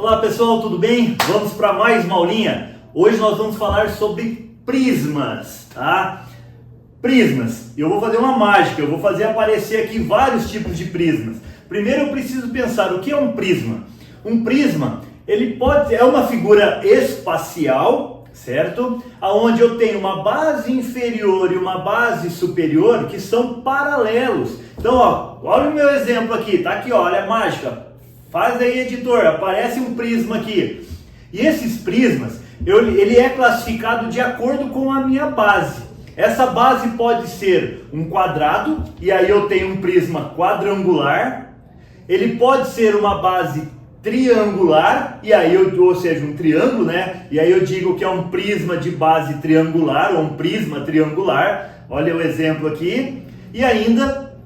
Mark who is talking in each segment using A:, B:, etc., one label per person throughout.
A: Olá pessoal, tudo bem? Vamos para mais uma aulinha. Hoje nós vamos falar sobre prismas, tá? Prismas. Eu vou fazer uma mágica, eu vou fazer aparecer aqui vários tipos de prismas. Primeiro eu preciso pensar o que é um prisma. Um prisma, ele é uma figura espacial, certo? Aonde eu tenho uma base inferior e uma base superior que são paralelos. Então, ó, olha o meu exemplo aqui, tá aqui, ó, olha a mágica. Faz aí, editor, aparece um prisma aqui. E esses prismas, ele é classificado de acordo com a minha base. Essa base pode ser um quadrado, e aí eu tenho um prisma quadrangular. Ele pode ser uma base triangular, e aí ou seja, um triângulo, né? E aí eu digo que é um prisma de base triangular, ou um prisma triangular. Olha o exemplo aqui. E ainda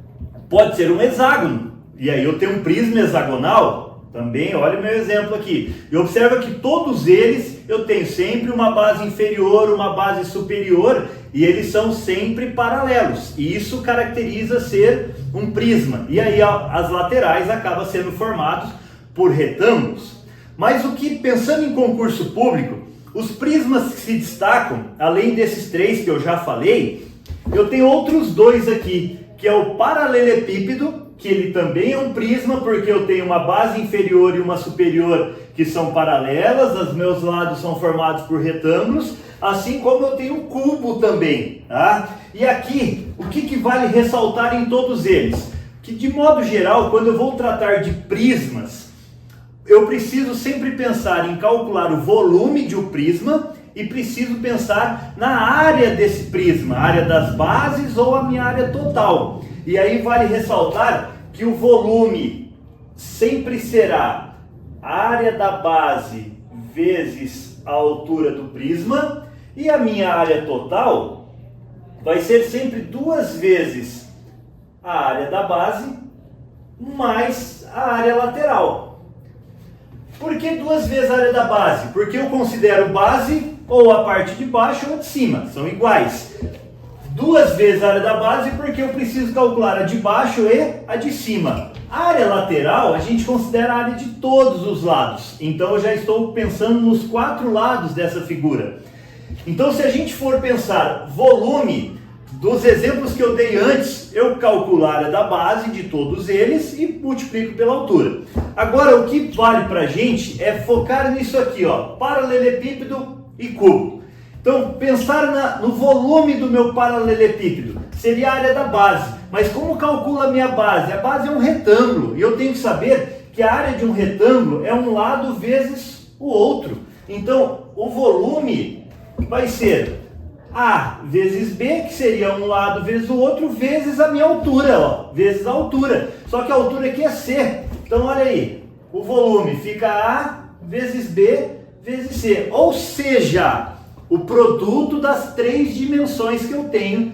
A: pode ser um hexágono. E aí eu tenho um prisma hexagonal, também, olha o meu exemplo aqui. E observa que todos eles, eu tenho sempre uma base inferior, uma base superior, e eles são sempre paralelos. E isso caracteriza ser um prisma. E aí as laterais acabam sendo formados por retângulos. Mas o que, pensando em concurso público, os prismas que se destacam, além desses três que eu já falei, eu tenho outros dois aqui, que é o paralelepípedo, que ele também é um prisma, porque eu tenho uma base inferior e uma superior que são paralelas, os meus lados são formados por retângulos, assim como eu tenho um cubo também, tá? E aqui, o que vale ressaltar em todos eles? Que de modo geral, quando eu vou tratar de prismas, eu preciso sempre pensar em calcular o volume de um prisma e preciso pensar na área desse prisma, a área das bases ou a minha área total. E aí vale ressaltar que o volume sempre será a área da base vezes a altura do prisma, e a minha área total vai ser sempre 2 vezes a área da base mais a área lateral. Por que 2 vezes a área da base? Porque eu considero base ou a parte de baixo ou a de cima, são iguais. 2 vezes a área da base porque eu preciso calcular a de baixo e a de cima. A área lateral a gente considera a área de todos os lados. Então eu já estou pensando nos 4 lados dessa figura. Então se a gente for pensar volume, dos exemplos que eu dei antes, eu calculo a área da base de todos eles e multiplico pela altura. Agora o que vale para a gente é focar nisso aqui, ó, paralelepípedo e cubo. Então, pensar no volume do meu paralelepípedo seria a área da base. Mas como calculo a minha base? A base é um retângulo. E eu tenho que saber que a área de um retângulo é um lado vezes o outro. Então, o volume vai ser A vezes B, que seria um lado vezes o outro, vezes a minha altura, ó, vezes a altura. Só que a altura aqui é C. Então, olha aí. O volume fica A vezes B vezes C. Ou seja, o produto das 3 dimensões que eu tenho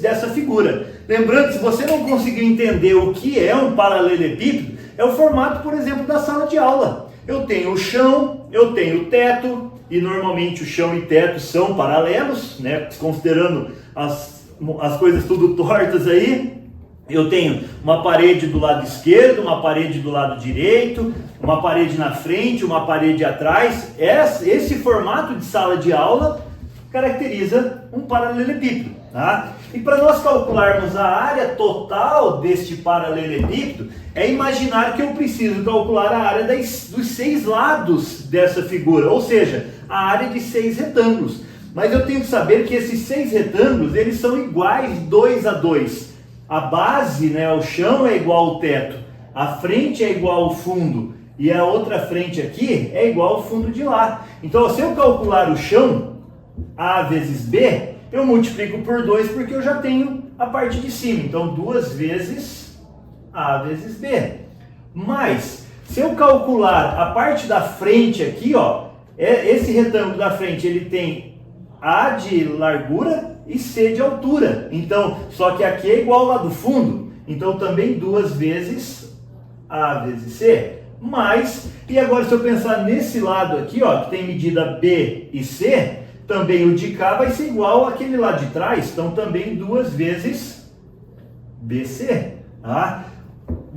A: dessa figura. Lembrando que se você não conseguir entender o que é um paralelepípedo, é o formato, por exemplo, da sala de aula. Eu tenho o chão, eu tenho o teto, e normalmente o chão e teto são paralelos, né? Considerando as coisas tudo tortas aí. Eu tenho uma parede do lado esquerdo, uma parede do lado direito, uma parede na frente, uma parede atrás. Esse formato de sala de aula caracteriza um paralelepípedo, tá? E para nós calcularmos a área total deste paralelepípedo, é imaginar que eu preciso calcular a área dos 6 lados dessa figura, ou seja, a área de 6 retângulos. Mas eu tenho que saber que esses 6 retângulos, eles são iguais 2 a 2. A base, né, o chão é igual ao teto, a frente é igual ao fundo e a outra frente aqui é igual ao fundo de lá. Então, se eu calcular o chão, A vezes B, eu multiplico por 2 porque eu já tenho a parte de cima. Então, 2 vezes A vezes B. Mas, se eu calcular a parte da frente aqui, ó, esse retângulo da frente, ele tem A de largura e C de altura. Então, só que aqui é igual lá do fundo. Então, também 2 vezes A vezes C. Mais, e agora se eu pensar nesse lado aqui, ó, que tem medida B e C, também o de cá vai ser igual àquele lá de trás. Então, também 2 vezes BC. Tá?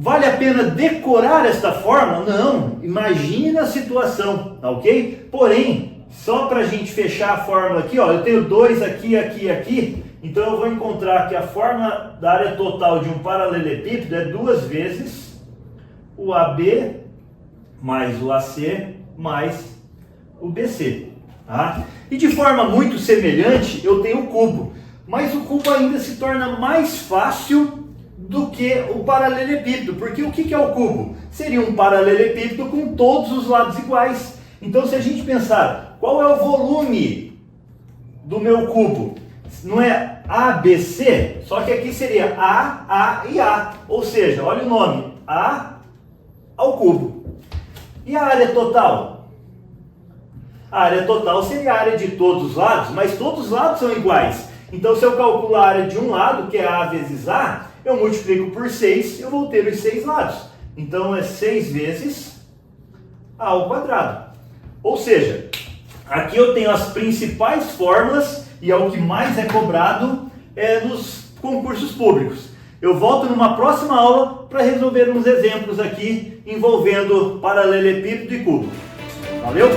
A: vale a pena decorar esta fórmula? Não, imagine a situação, tá ok? Porém, só para a gente fechar a fórmula aqui, ó, eu tenho 2 aqui, aqui, aqui, então eu vou encontrar que a fórmula da área total de um paralelepípedo é 2 vezes o AB mais o AC mais o BC. Tá? E de forma muito semelhante, eu tenho o cubo, mas o cubo ainda se torna mais fácil do que o paralelepípedo, porque o que é o cubo? Seria um paralelepípedo com todos os lados iguais. Então, se a gente pensar, qual é o volume do meu cubo? Não é ABC? Só que aqui seria A e A, ou seja, olha o nome, A ao cubo. E a área total? A área total seria a área de todos os lados, mas todos os lados são iguais. Então, se eu calcular a área de um lado, que é A vezes A, eu multiplico por 6, eu vou ter os 6 lados. Então, é 6 vezes A ao quadrado. Ou seja, aqui eu tenho as principais fórmulas e é o que mais é cobrado nos concursos públicos. Eu volto numa próxima aula para resolver uns exemplos aqui envolvendo paralelepípedo e cubo. Valeu?